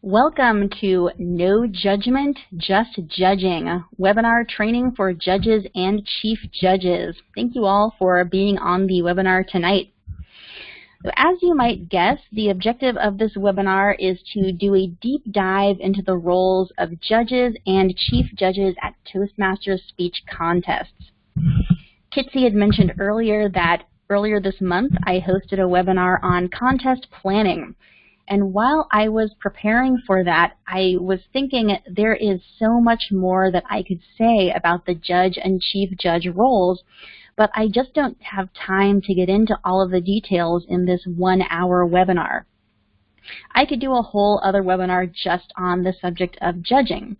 Welcome to No Judgment, Just Judging, webinar training for judges and chief judges. Thank you all for being on the webinar tonight. So as you might guess, the objective of this webinar is to do a deep dive into the roles of judges and chief judges at Toastmasters speech contests. Kitsy had mentioned earlier that earlier this month I hosted a webinar on contest planning. And while I was preparing for that, I was thinking there is so much more that I could say about the judge and chief judge roles, but I just don't have time to get into all of the details in this 1-hour webinar. I could do a whole other webinar just on the subject of judging.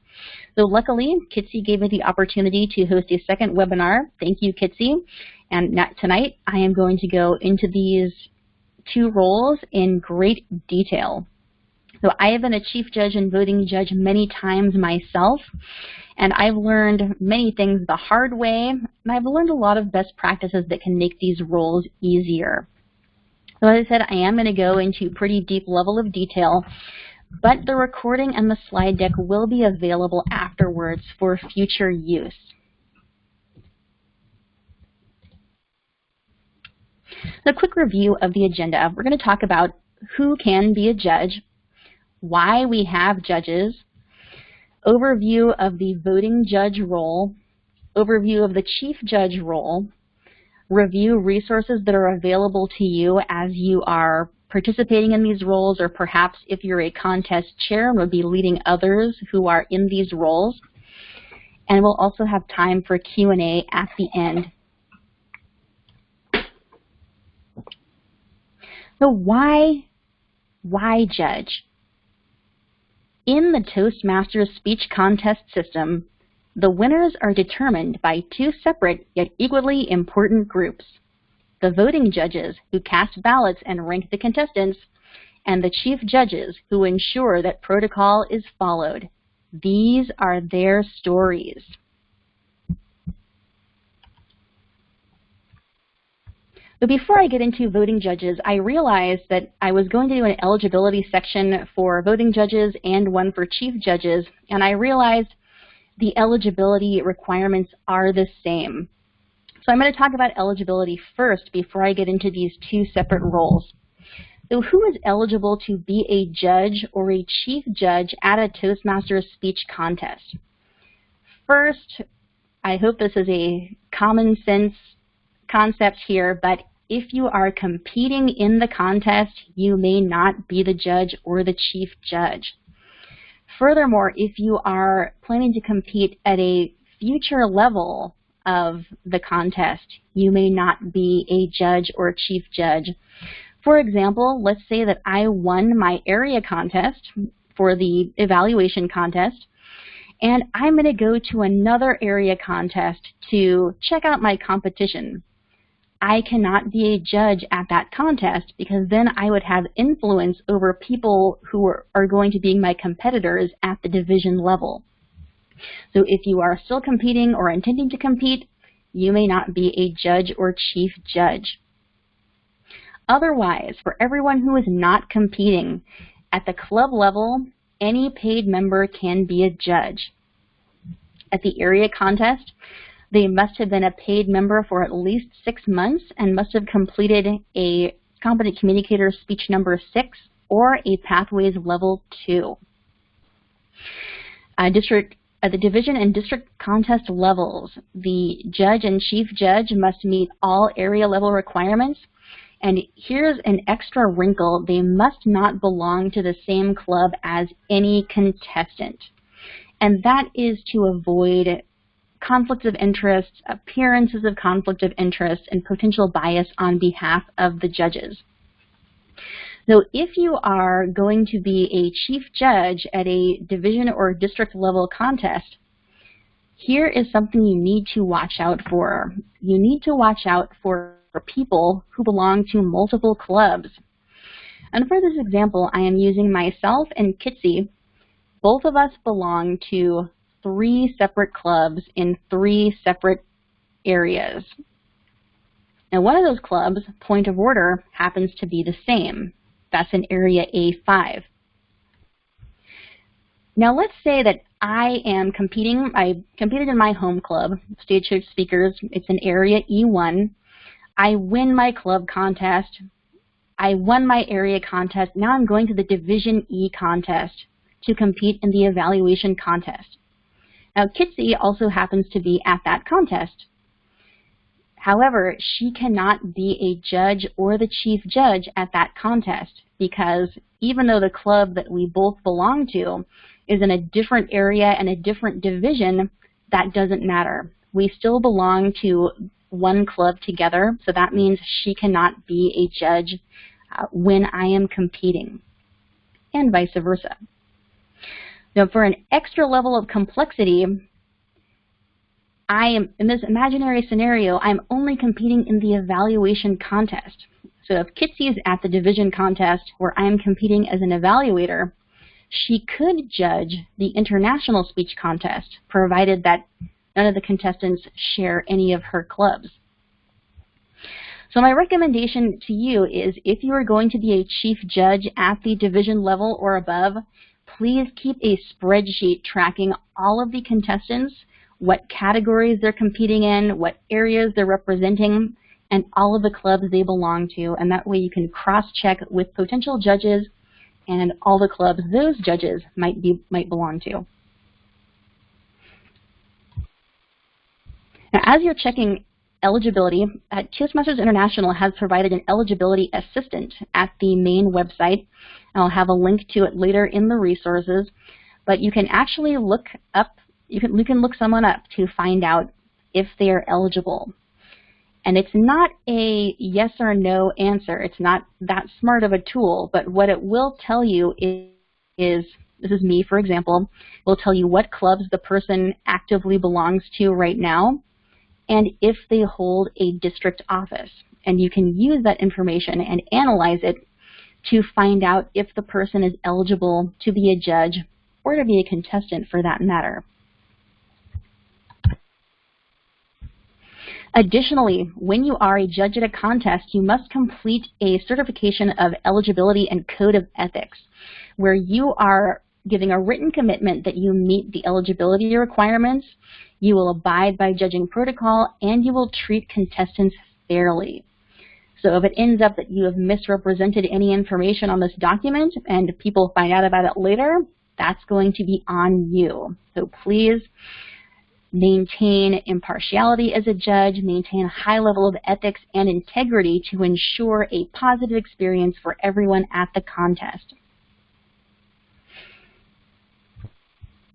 So luckily, Kitsy gave me the opportunity to host a second webinar. Thank you, Kitsy. And tonight, I am going to go into these two roles in great detail. So I have been a chief judge and voting judge many times myself, and I've learned many things the hard way, and I've learned a lot of best practices that can make these roles easier. So as I said, I am going to go into pretty deep level of detail, but the recording and the slide deck will be available afterwards for future use. A quick review of the agenda. We're going to talk about who can be a judge, why we have judges, overview of the voting judge role, overview of the chief judge role, review resources that are available to you as you are participating in these roles, or perhaps if you're a contest chair and would be leading others who are in these roles. And we'll also have time for Q&A at the end. So why judge? In the Toastmasters speech contest system, the winners are determined by two separate yet equally important groups: the voting judges who cast ballots and rank the contestants, and the chief judges who ensure that protocol is followed. These are their stories. So before I get into voting judges, I realized that I was going to do an eligibility section for voting judges and one for chief judges, and I realized the eligibility requirements are the same. So I'm going to talk about eligibility first before I get into these two separate roles. So who is eligible to be a judge or a chief judge at a Toastmasters speech contest? First, I hope this is a common sense concept here, but if you are competing in the contest, you may not be the judge or the chief judge. Furthermore, if you are planning to compete at a future level of the contest, you may not be a judge or chief judge. For example, let's say that I won my area contest for the evaluation contest, and I'm going to go to another area contest to check out my competition. I cannot be a judge at that contest because then I would have influence over people who are going to be my competitors at the division level. So if you are still competing or intending to compete, you may not be a judge or chief judge. Otherwise, for everyone who is not competing, at the club level, any paid member can be a judge. At the area contest, they must have been a paid member for at least 6 months and must have completed a Competent Communicator Speech number 6 or a Pathways Level 2. At the division and district contest levels, the judge and chief judge must meet all area level requirements. And here's an extra wrinkle: they must not belong to the same club as any contestant. And that is to avoid conflicts of interest, appearances of conflict of interest, and potential bias on behalf of the judges. So if you are going to be a chief judge at a division or district level contest, here is something you need to watch out for. You need to watch out for people who belong to multiple clubs. And for this example, I am using myself and Kitsy. Both of us belong to 3 separate clubs in 3 separate areas. Now one of those clubs, point of order, happens to be the same. That's in area A5. Now let's say that I am competing, I competed in my home club, Stage Church Speakers. It's in area E1. I win my club contest. I won my area contest. Now I'm going to the Division E contest to compete in the evaluation contest. Now Kitsy also happens to be at that contest. However, she cannot be a judge or the chief judge at that contest because even though the club that we both belong to is in a different area and a different division, that doesn't matter. We still belong to one club together, so that means she cannot be a judge when I am competing, and vice versa. Now, for an extra level of complexity, I am, in this imaginary scenario, I'm only competing in the evaluation contest. So if Kitsy is at the division contest where I'm competing as an evaluator, she could judge the international speech contest, provided that none of the contestants share any of her clubs. So my recommendation to you is if you are going to be a chief judge at the division level or above, please keep a spreadsheet tracking all of the contestants, what categories they're competing in, what areas they're representing, and all of the clubs they belong to. And that way you can cross-check with potential judges and all the clubs those judges might belong to. Now, as you're checking eligibility, Toastmasters International has provided an eligibility assistant at the main website. I'll have a link to it later in the resources, but you can actually look up, you can look someone up to find out if they are eligible. And it's not a yes or no answer. It's not that smart of a tool, but what it will tell you is this is me, for example, will tell you what clubs the person actively belongs to right now and if they hold a district office. And you can use that information and analyze it to find out if the person is eligible to be a judge or to be a contestant for that matter. Additionally, when you are a judge at a contest, you must complete a certification of eligibility and code of ethics, where you are giving a written commitment that you meet the eligibility requirements, you will abide by judging protocol, and you will treat contestants fairly. So if it ends up that you have misrepresented any information on this document and people find out about it later, that's going to be on you. So please maintain impartiality as a judge, maintain a high level of ethics and integrity to ensure a positive experience for everyone at the contest.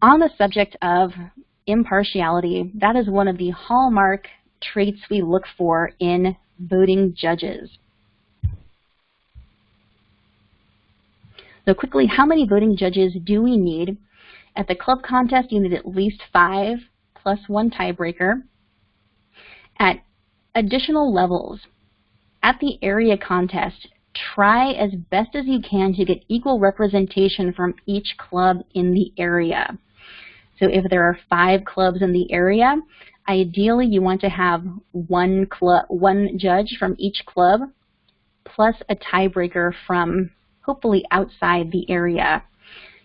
On the subject of impartiality, that is one of the hallmark traits we look for in voting judges. So quickly, how many voting judges do we need? At the club contest, you need at least 5 plus 1 tiebreaker. At additional levels, at the area contest, try as best as you can to get equal representation from each club in the area. So if there are 5 clubs in the area, ideally you want to have one judge from each club plus a tiebreaker from hopefully outside the area.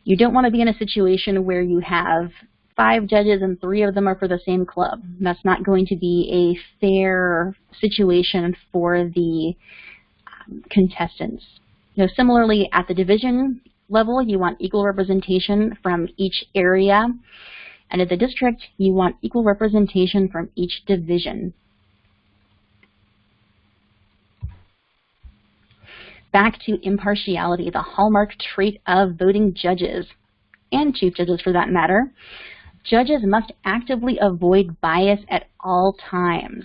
You don't want to be in a situation where you have 5 judges and 3 of them are for the same club. That's not going to be a fair situation for the contestants. Now, similarly, at the division level, you want equal representation from each area, and at the district, you want equal representation from each division. Back to impartiality, the hallmark trait of voting judges, and chief judges for that matter. Judges must actively avoid bias at all times.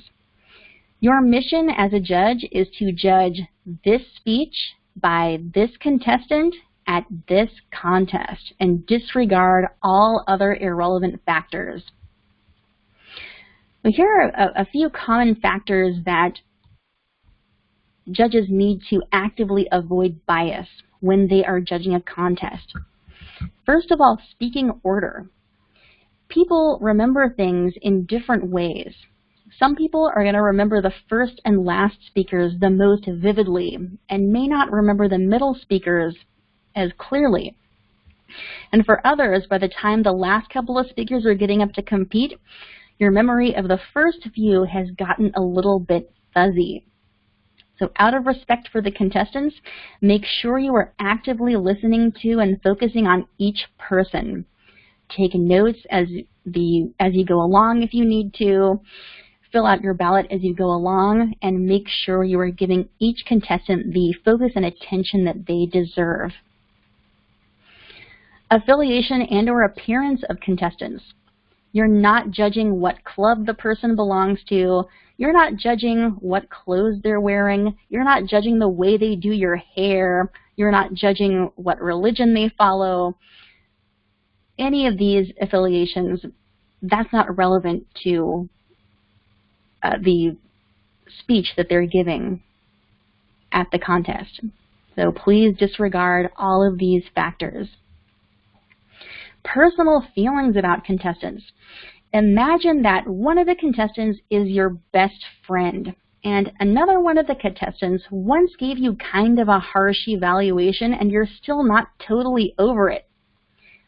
Your mission as a judge is to judge this speech by this contestant at this contest and disregard all other irrelevant factors. But here are a few common factors that judges need to actively avoid bias when they are judging a contest. First of all, speaking order. People remember things in different ways. Some people are going to remember the first and last speakers the most vividly and may not remember the middle speakers as clearly. And for others, by the time the last couple of speakers are getting up to compete, your memory of the first few has gotten a little bit fuzzy. So out of respect for the contestants, make sure you are actively listening to and focusing on each person. Take notes as you go along if you need to. Fill out your ballot as you go along, and make sure you are giving each contestant the focus and attention that they deserve. Affiliation and/or appearance of contestants. You're not judging what club the person belongs to. You're not judging what clothes they're wearing. You're not judging the way they do your hair. You're not judging what religion they follow. Any of these affiliations, that's not relevant to the speech that they're giving at the contest. So please disregard all of these factors. Personal feelings about contestants. Imagine that one of the contestants is your best friend, and another one of the contestants once gave you kind of a harsh evaluation and you're still not totally over it.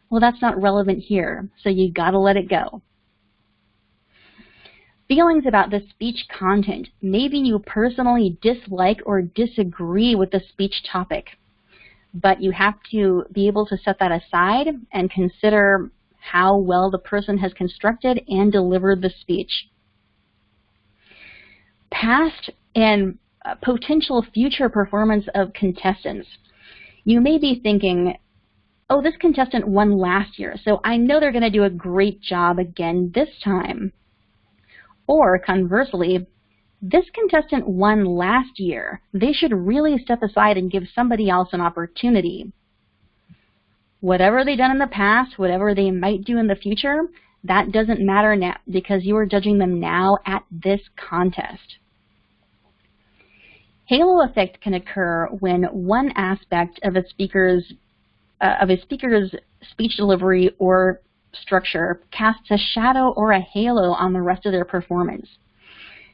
Well, that's not relevant here, so you gotta let it go. Feelings about the speech content. Maybe you personally dislike or disagree with the speech topic, but you have to be able to set that aside and consider how well the person has constructed and delivered the speech. Past and potential future performance of contestants. You may be thinking, oh, this contestant won last year, so I know they're going to do a great job again this time. Or conversely, this contestant won last year. They should really step aside and give somebody else an opportunity. Whatever they've done in the past, whatever they might do in the future, that doesn't matter now because you are judging them now at this contest. Halo effect can occur when one aspect of a speaker's speech delivery or structure casts a shadow or a halo on the rest of their performance.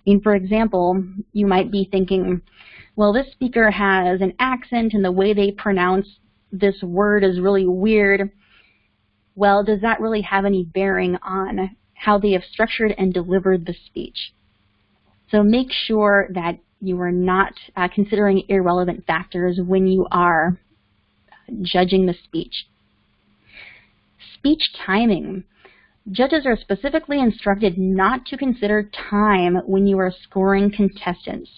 I mean, for example, you might be thinking, well, this speaker has an accent and the way they pronounce this word is really weird. Well, does that really have any bearing on how they have structured and delivered the speech? So make sure that you are not considering irrelevant factors when you are judging the speech. Speech timing. Judges are specifically instructed not to consider time when you are scoring contestants.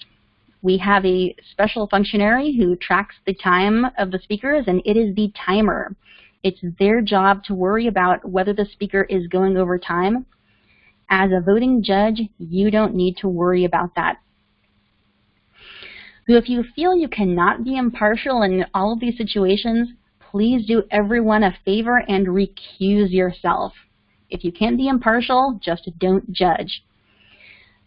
We have a special functionary who tracks the time of the speakers, and it is the timer. It's their job to worry about whether the speaker is going over time. As a voting judge, you don't need to worry about that. So if you feel you cannot be impartial in all of these situations, please do everyone a favor and recuse yourself. If you can't be impartial, just don't judge.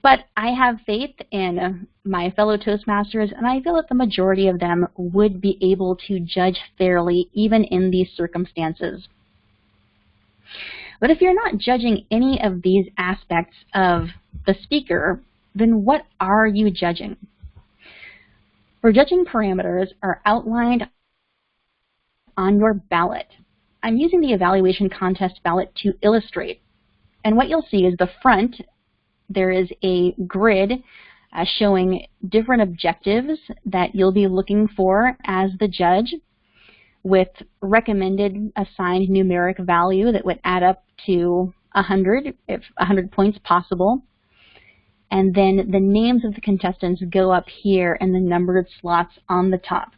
But I have faith in my fellow Toastmasters, and I feel that the majority of them would be able to judge fairly, even in these circumstances. But if you're not judging any of these aspects of the speaker, then what are you judging? For judging parameters are outlined on your ballot. I'm using the evaluation contest ballot to illustrate. And what you'll see is the front, there is a grid showing different objectives that you'll be looking for as the judge, with recommended assigned numeric value that would add up to 100, if 100 points possible. And then the names of the contestants go up here in the numbered slots on the top.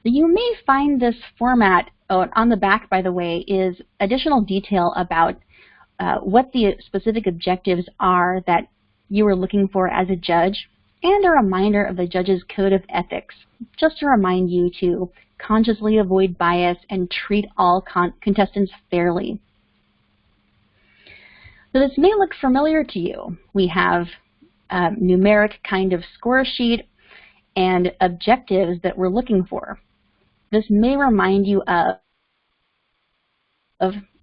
You may find this format, on the back, by the way, is additional detail about what the specific objectives are that you are looking for as a judge, and a reminder of the judge's code of ethics, just to remind you to consciously avoid bias and treat all contestants fairly. So this may look familiar to you. We have a numeric kind of score sheet and objectives that we're looking for. This may remind you of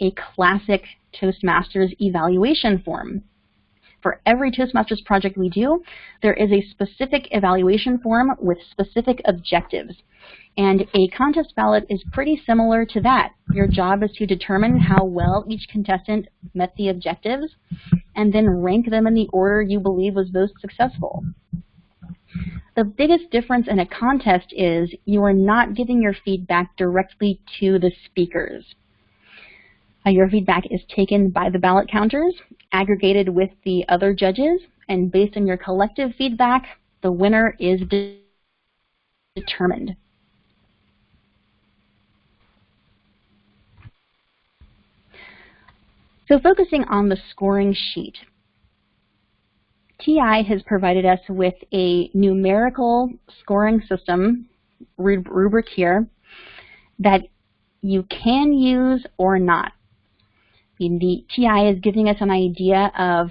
a classic Toastmasters evaluation form. for every Toastmasters project we do, there is a specific evaluation form with specific objectives. And a contest ballot is pretty similar to that. Your job is to determine how well each contestant met the objectives and then rank them in the order you believe was most successful. The biggest difference in a contest is you are not giving your feedback directly to the speakers. Your feedback is taken by the ballot counters, aggregated with the other judges, and based on your collective feedback, the winner is determined. So focusing on the scoring sheet, TI has provided us with a numerical scoring system, rubric here, that you can use or not. The TI is giving us an idea of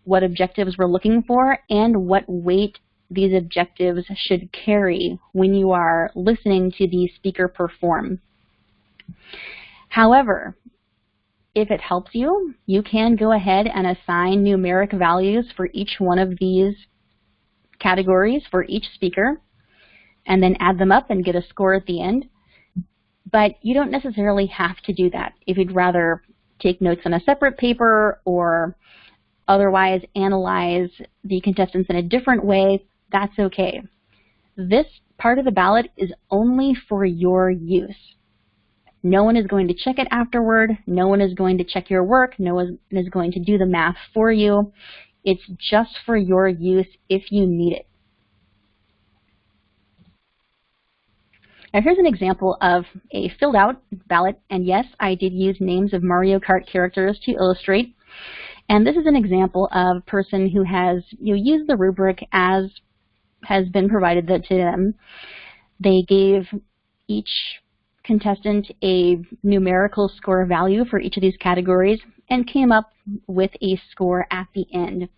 what objectives we're looking for and what weight these objectives should carry when you are listening to the speaker perform. However, if it helps you, you can go ahead and assign numeric values for each one of these categories for each speaker and then add them up and get a score at the end. But you don't necessarily have to do that. If you'd rather take notes on a separate paper or otherwise analyze the contestants in a different way, that's okay. This part of the ballot is only for your use. No one is going to check it afterward. No one is going to check your work. No one is going to do the math for you. It's just for your use if you need it. Now here's an example of a filled out ballot, and yes, I did use names of Mario Kart characters to illustrate. And this is an example of a person who has used the rubric as has been provided to them. They gave each contestant a numerical score value for each of these categories and came up with a score at the end.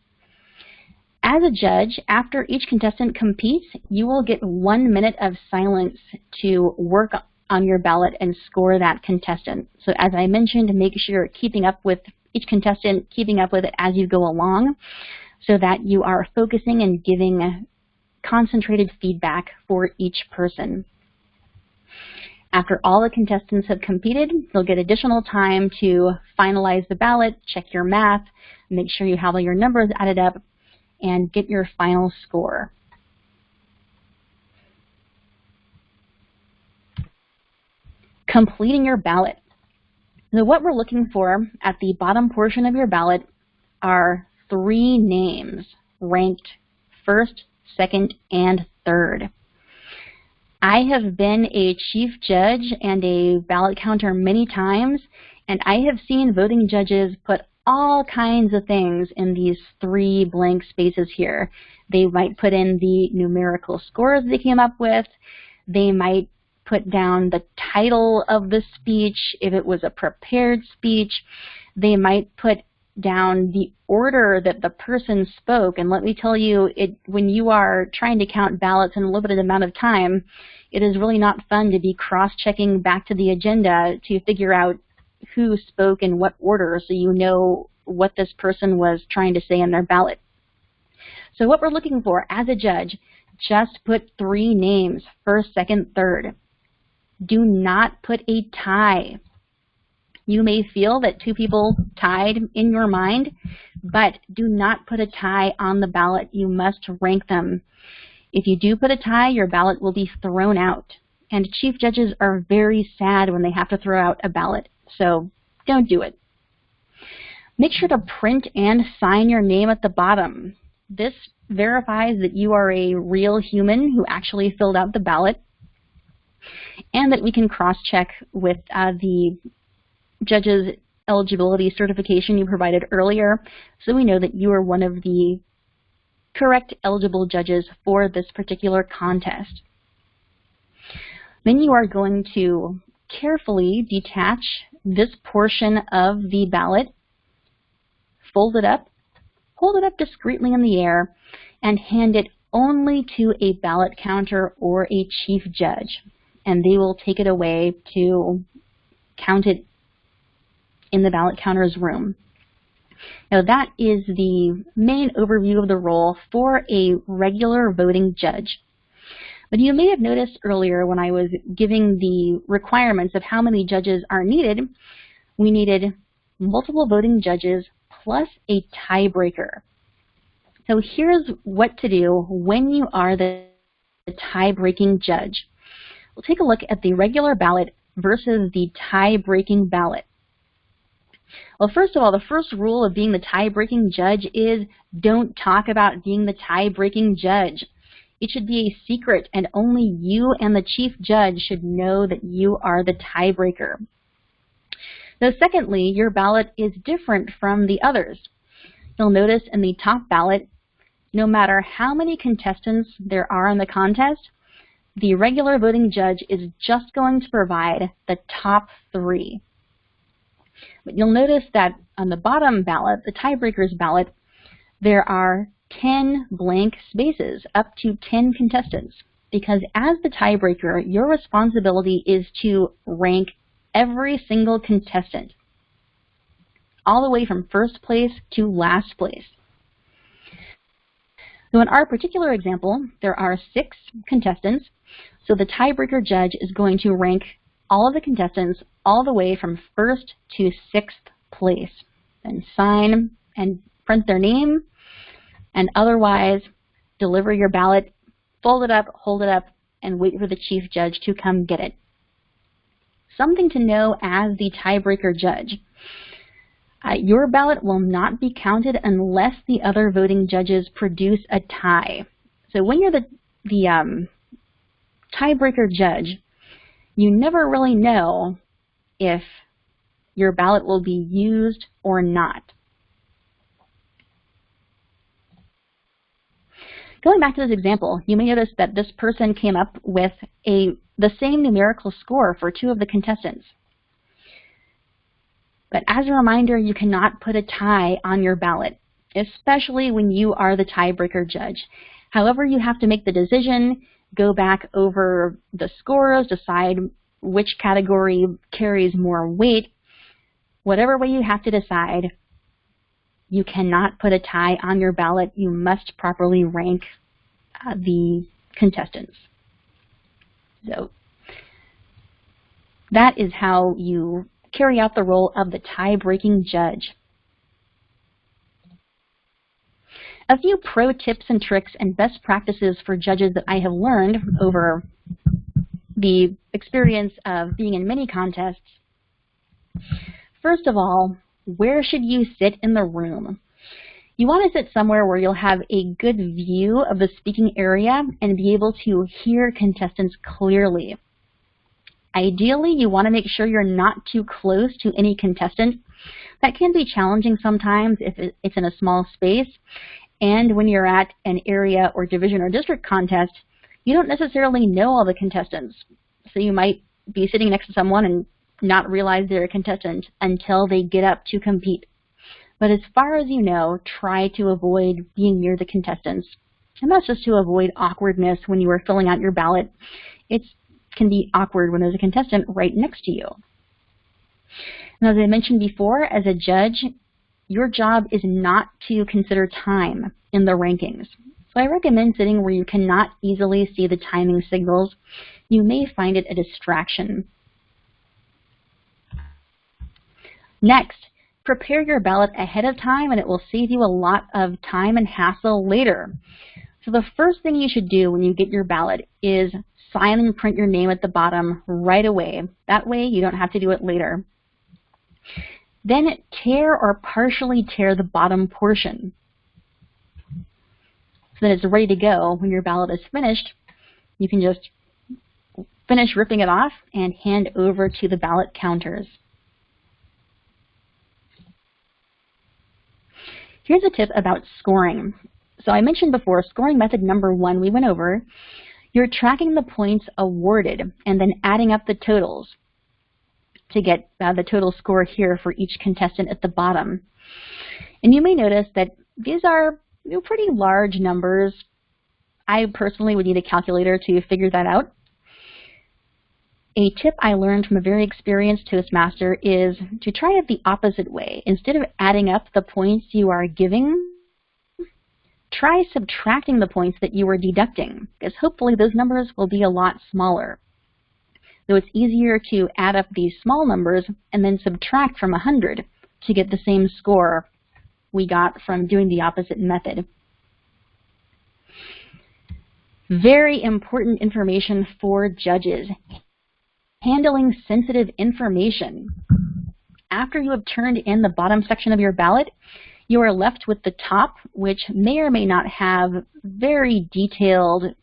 As a judge, after each contestant competes, you will get 1 minute of silence to work on your ballot and score that contestant. So as I mentioned, make sure you're keeping up with each contestant, keeping up with it as you go along so that you are focusing and giving concentrated feedback for each person. After all the contestants have competed, you'll get additional time to finalize the ballot, check your math, make sure you have all your numbers added up, and get your final score. Completing your ballot. So what we're looking for at the bottom portion of your ballot are 3 names ranked first, second, and third. I have been a chief judge and a ballot counter many times, and I have seen voting judges put all kinds of things in these 3 blank spaces here. They might put in the numerical scores they came up with. They might put down the title of the speech if it was a prepared speech. They might put down the order that the person spoke. And let me tell you, when you are trying to count ballots in a limited amount of time, it is really not fun to be cross-checking back to the agenda to figure out who spoke in what order so you know what this person was trying to say in their ballot. So what we're looking for as a judge, just put 3 names, first, second, third. Do not put a tie. You may feel that 2 people tied in your mind, but do not put a tie on the ballot. You must rank them. If you do put a tie, your ballot will be thrown out. And chief judges are very sad when they have to throw out a ballot, so don't do it. Make sure to print and sign your name at the bottom. This verifies that you are a real human who actually filled out the ballot, and that we can cross-check with the judge's eligibility certification you provided earlier, so we know that you are one of the correct eligible judges for this particular contest. Then you are going to carefully detach this portion of the ballot, fold it up, hold it up discreetly in the air, and hand it only to a ballot counter or a chief judge, and they will take it away to count it in the ballot counter's room. Now that is the main overview of the role for a regular voting judge. But you may have noticed earlier when I was giving the requirements of how many judges are needed, we needed multiple voting judges plus a tiebreaker. So here's what to do when you are the tie-breaking judge. We'll take a look at the regular ballot versus the tie-breaking ballot. Well, first of all, the first rule of being the tie-breaking judge is don't talk about being the tie-breaking judge. It should be a secret, and only you and the chief judge should know that you are the tiebreaker. Now, secondly, your ballot is different from the others. You'll notice in the top ballot, no matter how many contestants there are in the contest, the regular voting judge is just going to provide the top 3. But you'll notice that on the bottom ballot, the tiebreaker's ballot, there are 10 blank spaces, up to 10 contestants, because as the tiebreaker, your responsibility is to rank every single contestant, all the way from first place to last place. So in our particular example, there are 6 contestants, so the tiebreaker judge is going to rank all of the contestants all the way from first to 6th place, and sign and print their name, and otherwise deliver your ballot, fold it up, hold it up, and wait for the chief judge to come get it. Something to know as the tiebreaker judge. Your ballot will not be counted unless the other voting judges produce a tie. So when you're the tiebreaker judge, you never really know if your ballot will be used or not. Going back to this example, you may notice that this person came up with the same numerical score for 2 of the contestants. But as a reminder, you cannot put a tie on your ballot, especially when you are the tiebreaker judge. However, you have to make the decision, go back over the scores, decide which category carries more weight. Whatever way you have to decide, you cannot put a tie on your ballot. You must properly rank the contestants. So that is how you carry out the role of the tie-breaking judge. A few pro tips and tricks and best practices for judges that I have learned over the experience of being in many contests. First of all, where should you sit in the room? You want to sit somewhere where you'll have a good view of the speaking area and be able to hear contestants clearly. Ideally, you want to make sure you're not too close to any contestant. That can be challenging sometimes if it's in a small space. And when you're at an area or division or district contest, you don't necessarily know all the contestants. So you might be sitting next to someone and not realize they're a contestant until they get up to compete. But as far as you know, try to avoid being near the contestants. And that's just to avoid awkwardness when you are filling out your ballot. It can be awkward when there's a contestant right next to you. And as I mentioned before, as a judge, your job is not to consider time in the rankings. So I recommend sitting where you cannot easily see the timing signals. You may find it a distraction. Next, prepare your ballot ahead of time and it will save you a lot of time and hassle later. So the first thing you should do when you get your ballot is sign and print your name at the bottom right away. That way you don't have to do it later. Then tear or partially tear the bottom portion so that it's ready to go. When your ballot is finished, you can just finish ripping it off and hand over to the ballot counters. Here's a tip about scoring. So I mentioned before, scoring method number 1 we went over. You're tracking the points awarded and then adding up the totals to get the total score here for each contestant at the bottom. And you may notice that these are pretty large numbers. I personally would need a calculator to figure that out. A tip I learned from a very experienced Toastmaster is to try it the opposite way. Instead of adding up the points you are giving, try subtracting the points that you are deducting, because hopefully those numbers will be a lot smaller. So it's easier to add up these small numbers and then subtract from 100 to get the same score we got from doing the opposite method. Very important information for judges. Handling sensitive information. After you have turned in the bottom section of your ballot, you are left with the top, which may or may not have very detailed,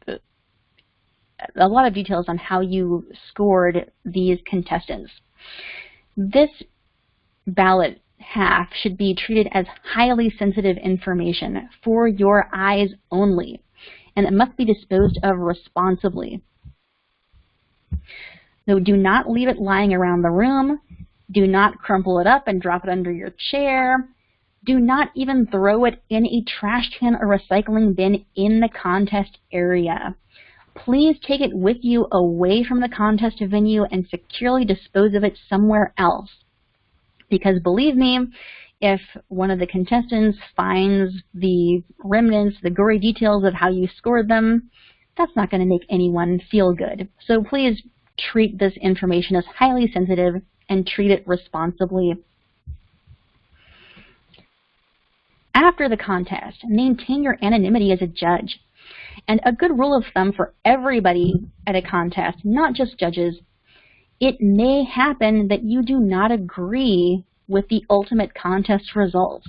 a lot of details on how you scored these contestants. This ballot half should be treated as highly sensitive information for your eyes only, and it must be disposed of responsibly. So do not leave it lying around the room. Do not crumple it up and drop it under your chair. Do not even throw it in a trash can or recycling bin in the contest area. Please take it with you away from the contest venue and securely dispose of it somewhere else. Because believe me, if one of the contestants finds the remnants, the gory details of how you scored them, that's not going to make anyone feel good. So please treat this information as highly sensitive and treat it responsibly. After the contest, maintain your anonymity as a judge. And a good rule of thumb for everybody at a contest, not just judges, it may happen that you do not agree with the ultimate contest results.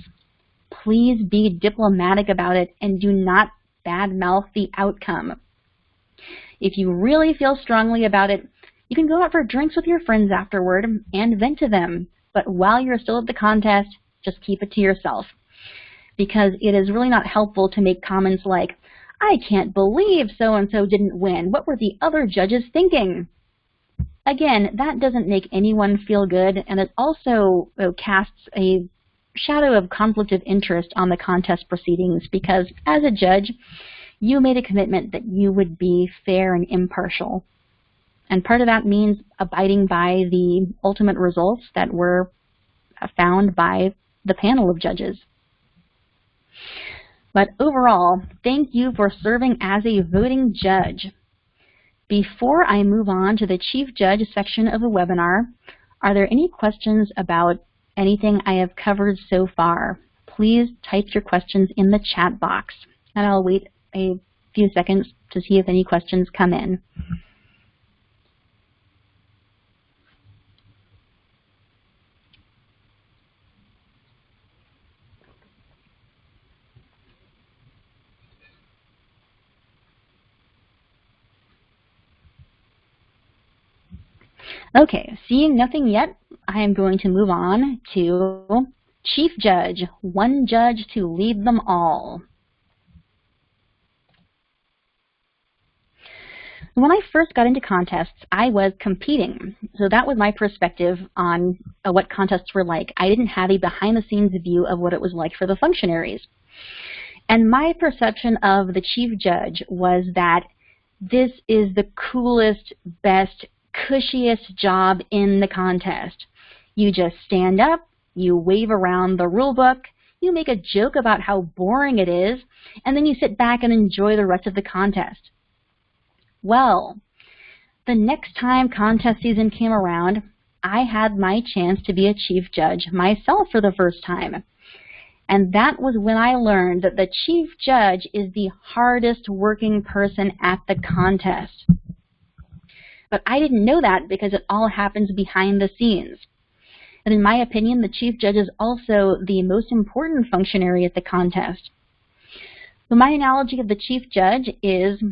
Please be diplomatic about it and do not badmouth the outcome. If you really feel strongly about it, you can go out for drinks with your friends afterward and vent to them. But while you're still at the contest, just keep it to yourself. Because it is really not helpful to make comments like, "I can't believe so-and-so didn't win. What were the other judges thinking?" Again, that doesn't make anyone feel good, and it also casts a shadow of conflict of interest on the contest proceedings, because as a judge, you made a commitment that you would be fair and impartial. And part of that means abiding by the ultimate results that were found by the panel of judges. But overall, thank you for serving as a voting judge. Before I move on to the Chief Judge section of the webinar, are there any questions about anything I have covered so far? Please type your questions in the chat box, and I'll wait a few seconds to see if any questions come in. Okay, seeing nothing yet, I am going to move on to Chief Judge, one judge to lead them all. When I first got into contests, I was competing. So that was my perspective on what contests were like. I didn't have a behind-the-scenes view of what it was like for the functionaries. And my perception of the Chief Judge was that this is the coolest, best, cushiest job in the contest. You just stand up, you wave around the rule book, you make a joke about how boring it is, and then you sit back and enjoy the rest of the contest. Well, the next time contest season came around, I had my chance to be a Chief Judge myself for the first time. And that was when I learned that the Chief Judge is the hardest working person at the contest. But I didn't know that because it all happens behind the scenes. And in my opinion, the Chief Judge is also the most important functionary at the contest. So my analogy of the Chief Judge is,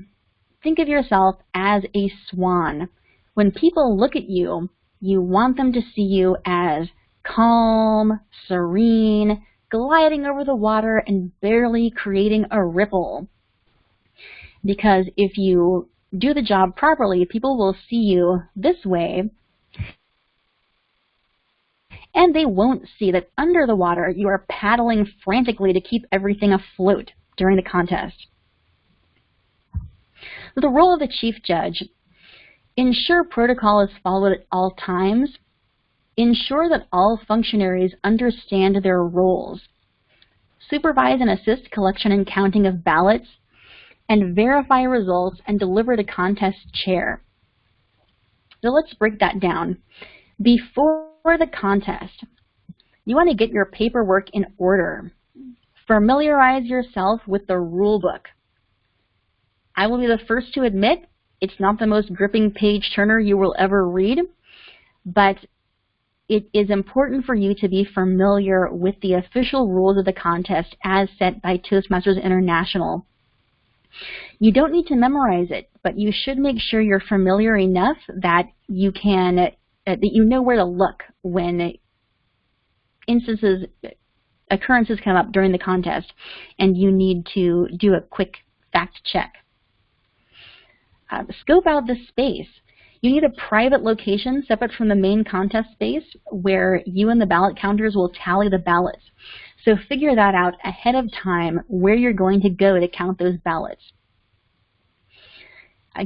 think of yourself as a swan. When people look at you, you want them to see you as calm, serene, gliding over the water and barely creating a ripple. Because if you do the job properly, people will see you this way, and they won't see that under the water you are paddling frantically to keep everything afloat during the contest. The role of the Chief Judge Ensure protocol is followed at all times. Ensure that all functionaries understand their roles. Supervise and assist collection and counting of ballots, and verify results and deliver to contest chair. So let's break that down. Before the contest, you want to get your paperwork in order. Familiarize yourself with the rule book. I will be the first to admit it's not the most gripping page turner you will ever read, but it is important for you to be familiar with the official rules of the contest as set by Toastmasters International. You don't need to memorize it, but you should make sure you're familiar enough that you can, that you know where to look when occurrences come up during the contest and you need to do a quick fact check. Scope out the space. You need a private location separate from the main contest space where you and the ballot counters will tally the ballots. So figure that out ahead of time where you're going to go to count those ballots.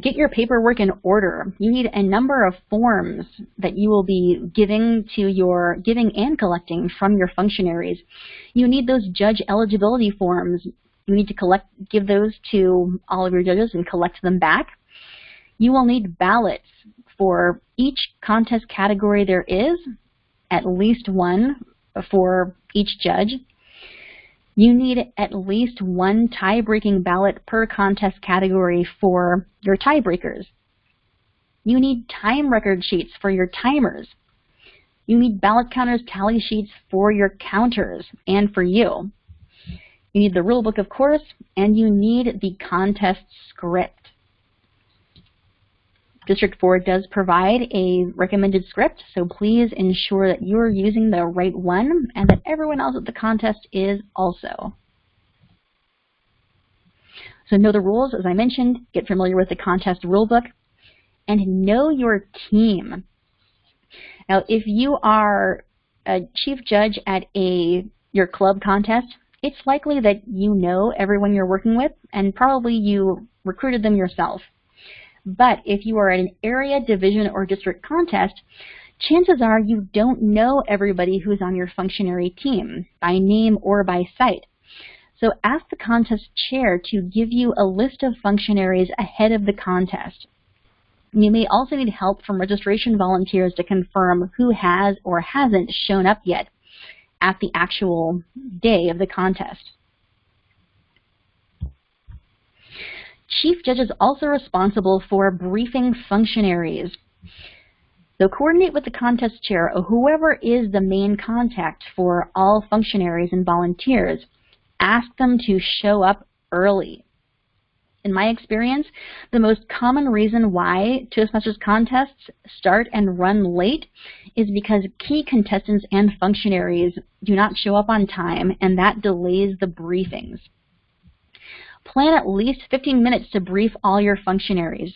Get your paperwork in order. You need a number of forms that you will be giving and collecting from your functionaries. You need those judge eligibility forms. You need to give those to all of your judges and collect them back. You will need ballots for each contest category there is, at least one for each judge. You need at least one tie-breaking ballot per contest category for your tiebreakers. You need time record sheets for your timers. You need ballot counters tally sheets for your counters and for you. You need the rule book, of course, and you need the contest script. District 4 does provide a recommended script, so please ensure that you are using the right one and that everyone else at the contest is also. So know the rules, as I mentioned, get familiar with the contest rulebook, and know your team. Now, if you are a chief judge at your club contest, it's likely that you know everyone you're working with, and probably you recruited them yourself. But if you are at an area, division, or district contest, chances are you don't know everybody who's on your functionary team by name or by sight. So ask the contest chair to give you a list of functionaries ahead of the contest. You may also need help from registration volunteers to confirm who has or hasn't shown up yet at the actual day of the contest. Chief Judge is also responsible for briefing functionaries. So coordinate with the contest chair or whoever is the main contact for all functionaries and volunteers. Ask them to show up early. In my experience, the most common reason why Toastmasters contests start and run late is because key contestants and functionaries do not show up on time, and that delays the briefings. Plan at least 15 minutes to brief all your functionaries.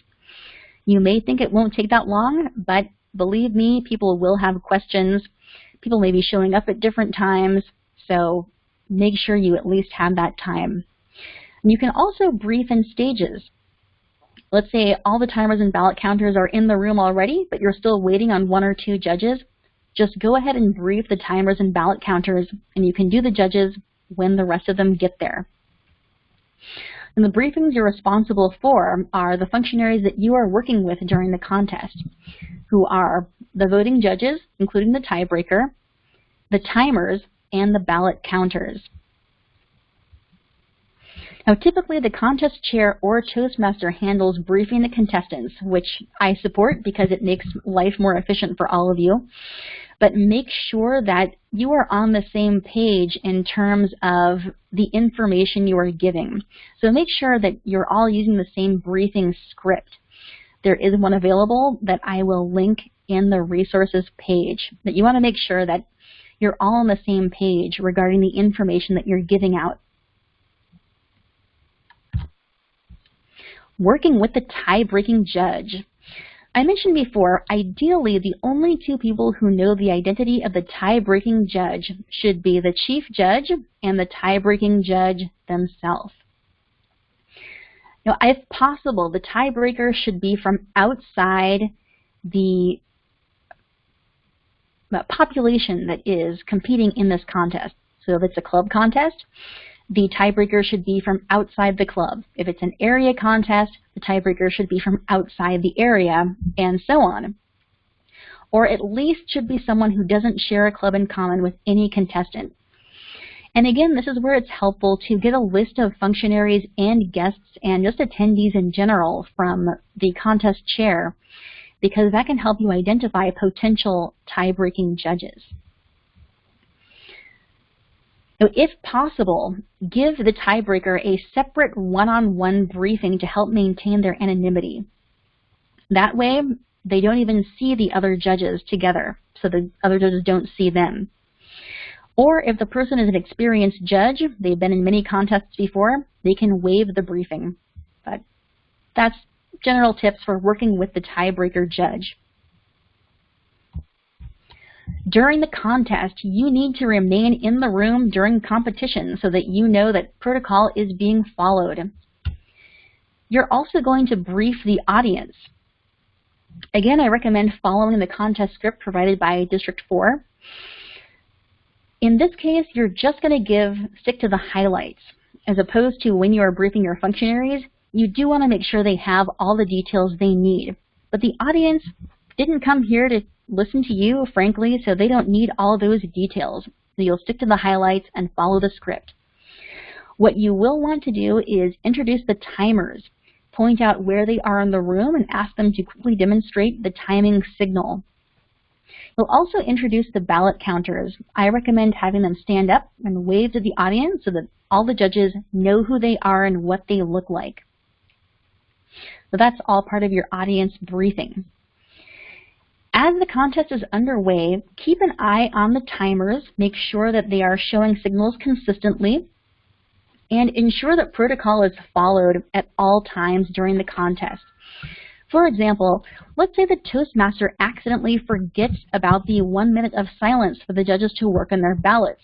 You may think it won't take that long, but believe me, people will have questions. People may be showing up at different times, so make sure you at least have that time. And you can also brief in stages. Let's say all the timers and ballot counters are in the room already, but you're still waiting on one or two judges. Just go ahead and brief the timers and ballot counters, and you can do the judges when the rest of them get there. And the briefings you're responsible for are the functionaries that you are working with during the contest, who are the voting judges, including the tiebreaker, the timers, and the ballot counters. Now, typically, the contest chair or Toastmaster handles briefing the contestants, which I support because it makes life more efficient for all of you. But make sure that you are on the same page in terms of the information you are giving. So make sure that you're all using the same briefing script. There is one available that I will link in the resources page. But you want to make sure that you're all on the same page regarding the information that you're giving out. Working with the tie-breaking judge. I mentioned before, ideally, the only two people who know the identity of the tie-breaking judge should be the chief judge and the tie-breaking judge themselves. Now, if possible, the tiebreaker should be from outside the population that is competing in this contest. So if it's a club contest, the tiebreaker should be from outside the club. If it's an area contest, the tiebreaker should be from outside the area, and so on. Or at least should be someone who doesn't share a club in common with any contestant. And again, this is where it's helpful to get a list of functionaries and guests and just attendees in general from the contest chair, because that can help you identify potential tie-breaking judges. So if possible, give the tiebreaker a separate one-on-one briefing to help maintain their anonymity. That way, they don't even see the other judges together, so the other judges don't see them. Or if the person is an experienced judge, they've been in many contests before, they can waive the briefing. But that's general tips for working with the tiebreaker judge. During the contest, you need to remain in the room during competition so that you know that protocol is being followed. You're also going to brief the audience. Again, I recommend following the contest script provided by District 4. In this case, you're just going to stick to the highlights. As opposed to when you are briefing your functionaries, you do want to make sure they have all the details they need. But the audience didn't come here to listen to you, frankly, so they don't need all those details. So you'll stick to the highlights and follow the script. What you will want to do is introduce the timers. Point out where they are in the room and ask them to quickly demonstrate the timing signal. You'll also introduce the ballot counters. I recommend having them stand up and wave to the audience so that all the judges know who they are and what they look like. So that's all part of your audience briefing. As the contest is underway, keep an eye on the timers, make sure that they are showing signals consistently, and ensure that protocol is followed at all times during the contest. For example, let's say the Toastmaster accidentally forgets about the 1 minute of silence for the judges to work on their ballots.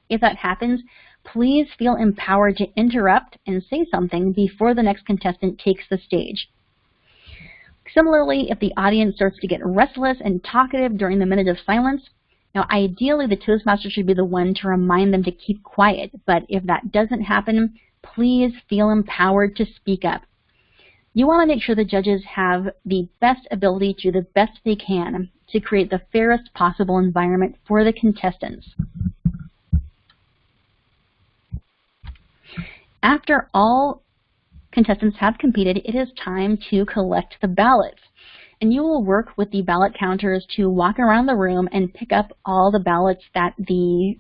If that happens, please feel empowered to interrupt and say something before the next contestant takes the stage. Similarly, if the audience starts to get restless and talkative during the minute of silence, now ideally the Toastmaster should be the one to remind them to keep quiet, but if that doesn't happen, please feel empowered to speak up. You want to make sure the judges have the best ability to do the best they can to create the fairest possible environment for the contestants. After all contestants have competed, it is time to collect the ballots. And you will work with the ballot counters to walk around the room and pick up all the ballots that the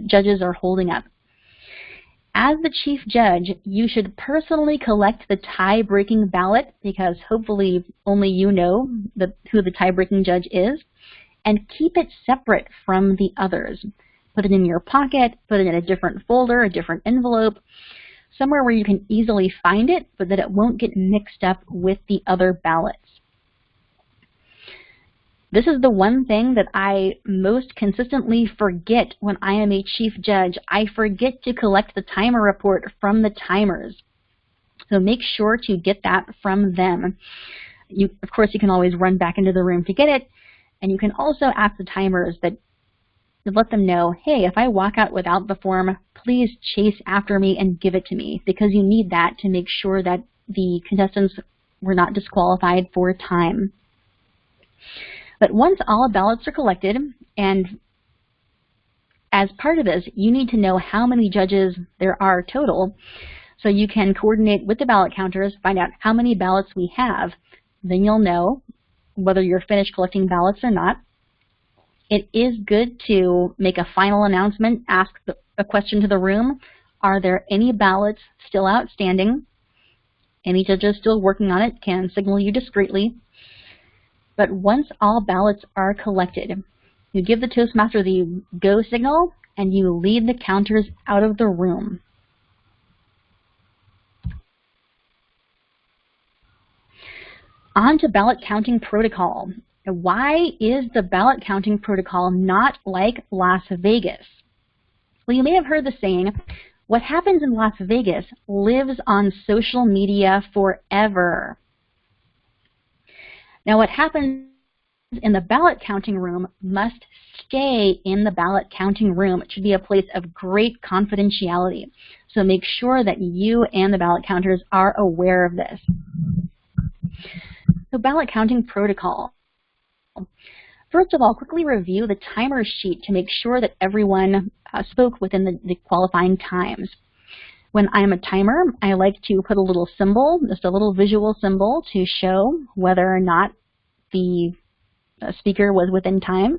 judges are holding up. As the chief judge, you should personally collect the tie-breaking ballot, because hopefully only you know who the tie-breaking judge is, and keep it separate from the others. Put it in your pocket, put it in a different folder, a different envelope, somewhere where you can easily find it, but that it won't get mixed up with the other ballots. This is the one thing that I most consistently forget when I am a chief judge. I forget to collect the timer report from the timers. So make sure to get that from them. Of course, you can always run back into the room to get it, and you can also ask the timers that let them know, hey, if I walk out without the form, please chase after me and give it to me, because you need that to make sure that the contestants were not disqualified for time. But once all ballots are collected, and as part of this, you need to know how many judges there are total, so you can coordinate with the ballot counters, find out how many ballots we have. Then you'll know whether you're finished collecting ballots or not. It is good to make a final announcement, ask a question to the room. Are there any ballots still outstanding? Any judges still working on it can signal you discreetly. But once all ballots are collected, you give the Toastmaster the go signal and you lead the counters out of the room. On to ballot counting protocol. Why is the ballot counting protocol not like Las Vegas? Well, you may have heard the saying, What happens in Las Vegas lives on social media forever. Now, what happens in the ballot counting room must stay in the ballot counting room. It should be a place of great confidentiality. So make sure that you and the ballot counters are aware of this. So ballot counting protocol. First of all, quickly review the timer sheet to make sure that everyone spoke within the qualifying times. When I'm a timer, I like to put a little symbol, just a little visual symbol to show whether or not the speaker was within time.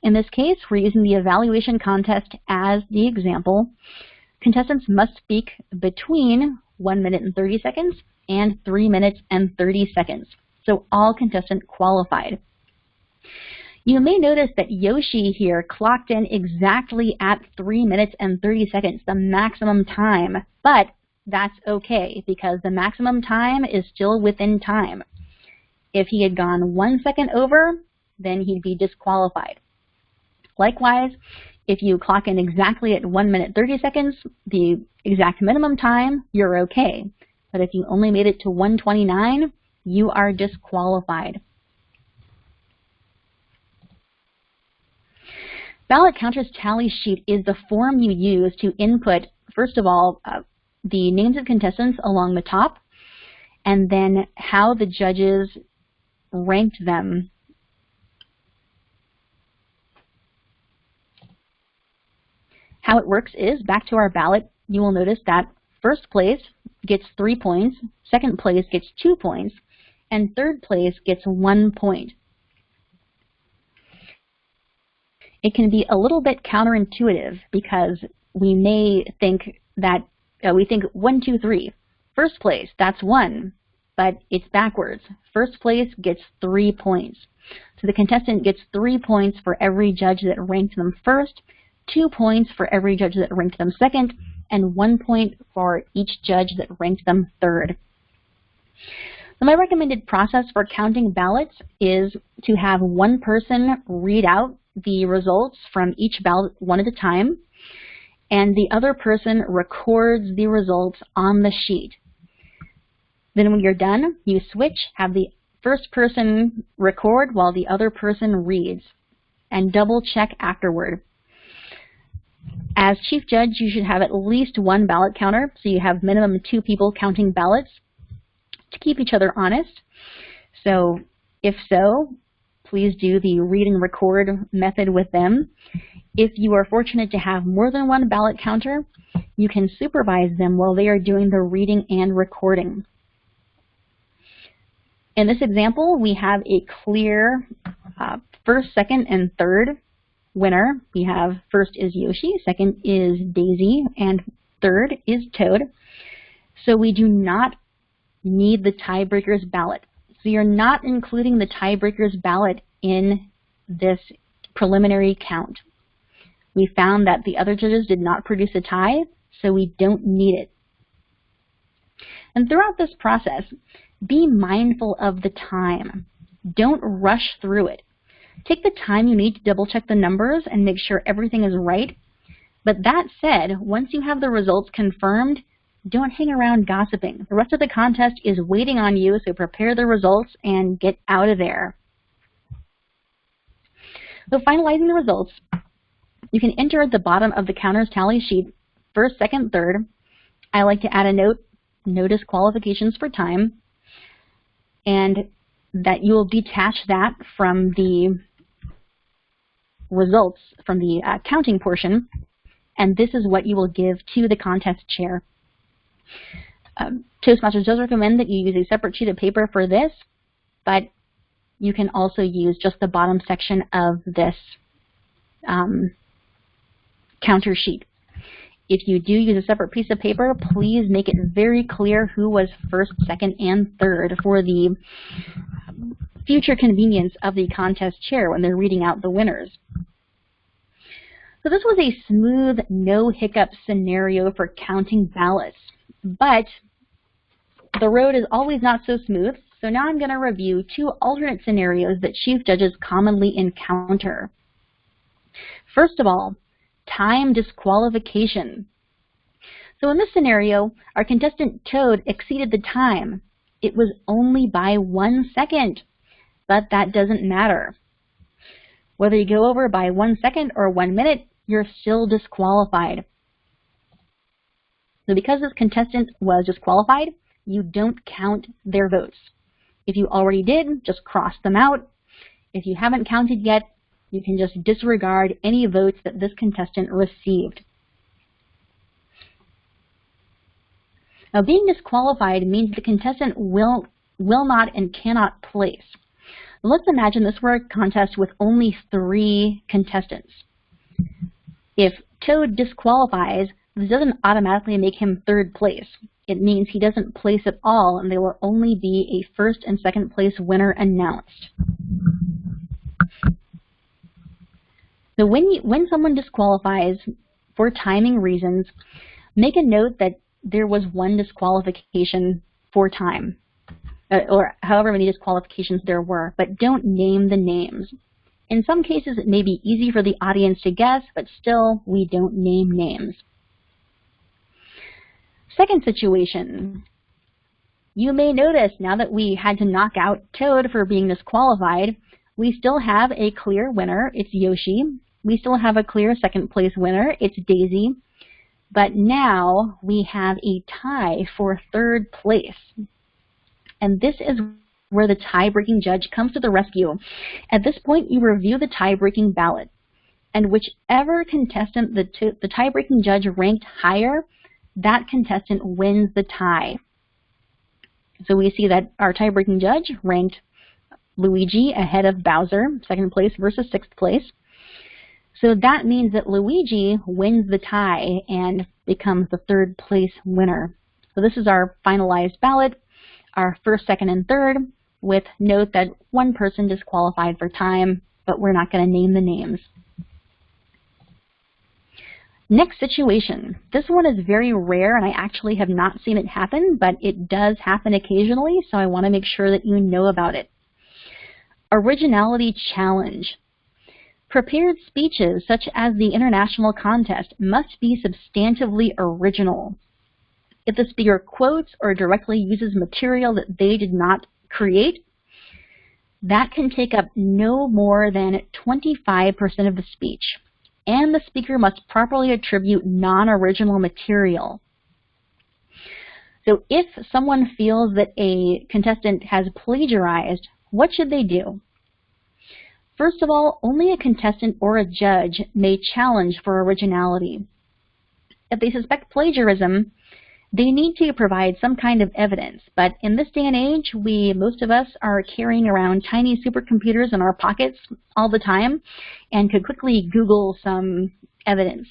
In this case, we're using the evaluation contest as the example. Contestants must speak between 1 minute and 30 seconds and 3 minutes and 30 seconds. So all contestant qualified. You may notice that Yoshi here clocked in exactly at 3 minutes and 30 seconds, the maximum time. But that's okay because the maximum time is still within time. If he had gone 1 second over, then he'd be disqualified. Likewise, if you clock in exactly at 1 minute 30 seconds, the exact minimum time, you're okay. But if you only made it to 1:29, you are disqualified. Ballot counter's tally sheet is the form you use to input, first of all, the names of contestants along the top, and then how the judges ranked them. How it works is, back to our ballot, you will notice that first place gets 3 points, second place gets 2 points, and third place gets 1 point. It can be a little bit counterintuitive because we may think that, we think 1, 2, 3. First place, that's 1, but it's backwards. First place gets 3 points. So the contestant gets 3 points for every judge that ranked them first, 2 points for every judge that ranked them second, and 1 point for each judge that ranked them third. So my recommended process for counting ballots is to have one person read out the results from each ballot one at a time, and the other person records the results on the sheet. Then when you're done, you switch, have the first person record while the other person reads, and double check afterward. As chief judge, you should have at least one ballot counter, so you have minimum 2 people counting ballots to keep each other honest. So if so, please do the read and record method with them. If you are fortunate to have more than one ballot counter, you can supervise them while they are doing the reading and recording. In this example, we have a clear first, second, and third winner. We have first is Yoshi, second is Daisy, and third is Toad. So we do not need the tiebreaker's ballot. So you're not including the tiebreaker's ballot in this preliminary count. We found that the other judges did not produce a tie, so we don't need it. And throughout this process, be mindful of the time. Don't rush through it. Take the time you need to double check the numbers and make sure everything is right. But that said, once you have the results confirmed, don't hang around gossiping. The rest of the contest is waiting on you, so prepare the results and get out of there. So finalizing the results, you can enter at the bottom of the counter's tally sheet, first, second, third. I like to add a note, no disqualifications for time, and that you will detach that from the results, from the counting portion, and this is what you will give to the contest chair. Toastmasters does recommend that you use a separate sheet of paper for this, but you can also use just the bottom section of this counter sheet. If you do use a separate piece of paper, please make it very clear who was first, second, and third for the future convenience of the contest chair when they're reading out the winners. So this was a smooth, no hiccup scenario for counting ballots, but the road is always not so smooth. So now I'm going to review 2 alternate scenarios that chief judges commonly encounter. First of all, time disqualification. So in this scenario, our contestant Toad exceeded the time. It was only by 1 second, but that doesn't matter. Whether you go over by 1 second or 1 minute, you're still disqualified. So because this contestant was disqualified, you don't count their votes. If you already did, just cross them out. If you haven't counted yet, you can just disregard any votes that this contestant received. Now, being disqualified means the contestant will not and cannot place. Let's imagine this were a contest with only 3 contestants. If Toad disqualifies, this doesn't automatically make him 3rd place. It means he doesn't place at all, and there will only be a 1st and 2nd place winner announced. So when someone disqualifies for timing reasons, make a note that there was 1 disqualification for time, or however many disqualifications there were, but don't name the names. In some cases, it may be easy for the audience to guess, but still, we don't name names. Second situation, you may notice now that we had to knock out Toad for being disqualified, we still have a clear winner, it's Yoshi. We still have a clear 2nd place winner, it's Daisy. But now we have a tie for 3rd place. And this is where the tie-breaking judge comes to the rescue. At this point, you review the tie-breaking ballot. And whichever contestant the tie-breaking judge ranked higher, that contestant wins the tie. So we see that our tie-breaking judge ranked Luigi ahead of Bowser, 2nd place versus 6th place. So that means that Luigi wins the tie and becomes the 3rd place winner. So this is our finalized ballot, our 1st, 2nd, and 3rd, with note that 1 person disqualified for time, but we're not going to name the names. Next situation. This one is very rare, and I actually have not seen it happen, but it does happen occasionally, so I want to make sure that you know about it. Originality challenge. Prepared speeches, such as the international contest, must be substantively original. If the speaker quotes or directly uses material that they did not create, that can take up no more than 25% of the speech, and the speaker must properly attribute non-original material. So if someone feels that a contestant has plagiarized, what should they do? First of all, only a contestant or a judge may challenge for originality. If they suspect plagiarism, they need to provide some kind of evidence. But in this day and age, most of us are carrying around tiny supercomputers in our pockets all the time and could quickly Google some evidence.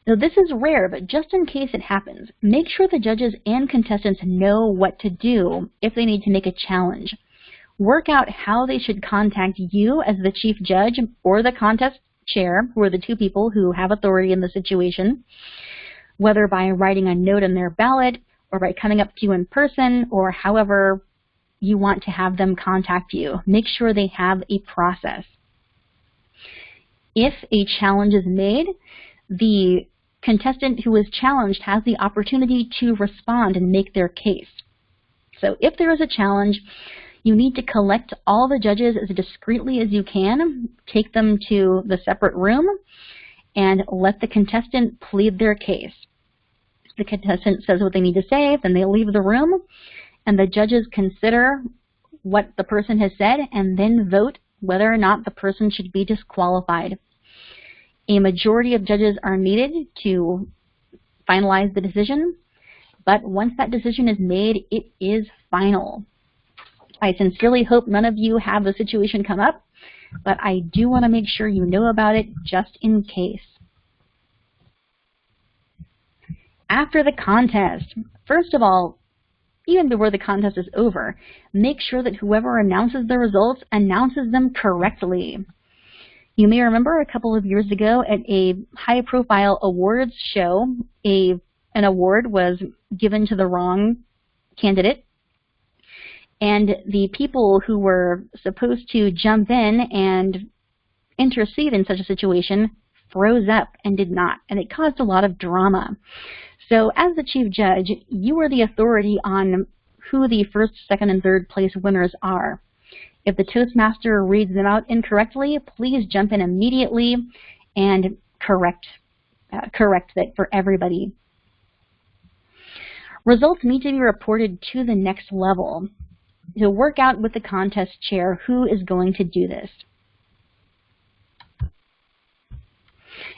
So this is rare, but just in case it happens, make sure the judges and contestants know what to do if they need to make a challenge. Work out how they should contact you as the chief judge or the contest chair, who are the 2 people who have authority in the situation, whether by writing a note in their ballot or by coming up to you in person or however you want to have them contact you. Make sure they have a process. If a challenge is made, the contestant who is challenged has the opportunity to respond and make their case. So if there is a challenge, you need to collect all the judges as discreetly as you can, take them to the separate room, and let the contestant plead their case. The contestant says what they need to say, then they leave the room, and the judges consider what the person has said and then vote whether or not the person should be disqualified. A majority of judges are needed to finalize the decision, but once that decision is made, it is final. I sincerely hope none of you have the situation come up, but I do want to make sure you know about it just in case. After the contest, first of all, even before the contest is over, make sure that whoever announces the results announces them correctly. You may remember a couple of years ago at a high-profile awards show, an award was given to the wrong candidate. And the people who were supposed to jump in and intercede in such a situation froze up and did not, and it caused a lot of drama. So as the chief judge, you are the authority on who the first, second, and third place winners are. If the Toastmaster reads them out incorrectly, please jump in immediately and correct it for everybody. Results need to be reported to the next level. So work out with the contest chair who is going to do this.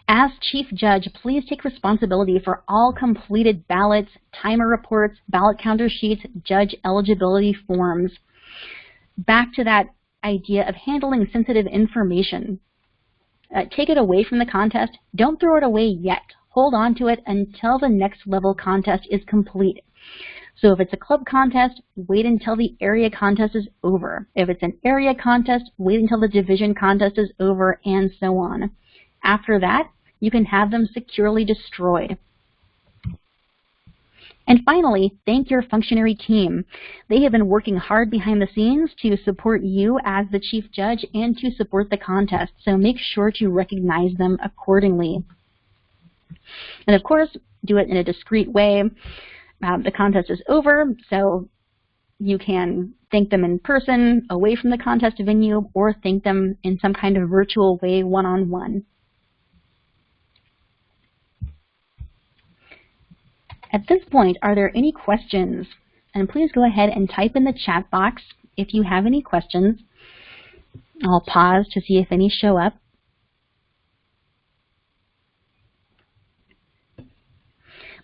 As chief judge, please take responsibility for all completed ballots, timer reports, ballot counter sheets, judge eligibility forms. Back to that idea of handling sensitive information. Take it away from the contest. Don't throw it away yet. Hold on to it until the next level contest is complete. So if it's a club contest, wait until the area contest is over. If it's an area contest, wait until the division contest is over, and so on. After that, you can have them securely destroyed. And finally, thank your functionary team. They have been working hard behind the scenes to support you as the chief judge and to support the contest, so make sure to recognize them accordingly. And of course, do it in a discreet way. The contest is over, so you can thank them in person, away from the contest venue, or thank them in some kind of virtual way, one-on-one. At this point, are there any questions? And please go ahead and type in the chat box if you have any questions. I'll pause to see if any show up.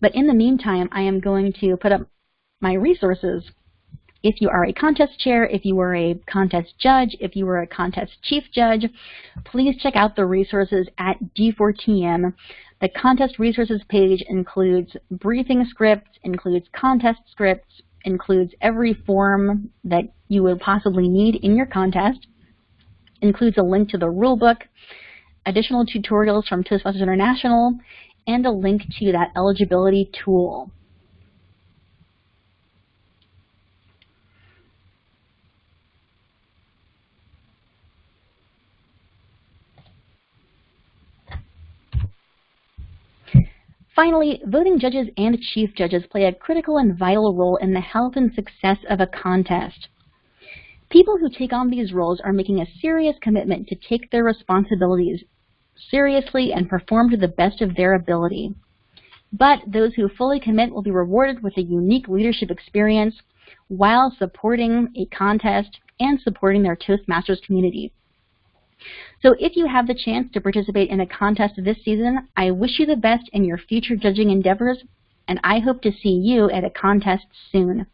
But in the meantime, I am going to put up my resources. If you are a contest chair, if you are a contest judge, if you are a contest chief judge, please check out the resources at D4TM. The contest resources page includes briefing scripts, includes contest scripts, includes every form that you would possibly need in your contest, includes a link to the rule book, additional tutorials from Toastmasters International, and a link to that eligibility tool. Finally, voting judges and chief judges play a critical and vital role in the health and success of a contest. People who take on these roles are making a serious commitment to take their responsibilities seriously and perform to the best of their ability. But those who fully commit will be rewarded with a unique leadership experience while supporting a contest and supporting their Toastmasters community. So if you have the chance to participate in a contest this season, I wish you the best in your future judging endeavors, and I hope to see you at a contest soon.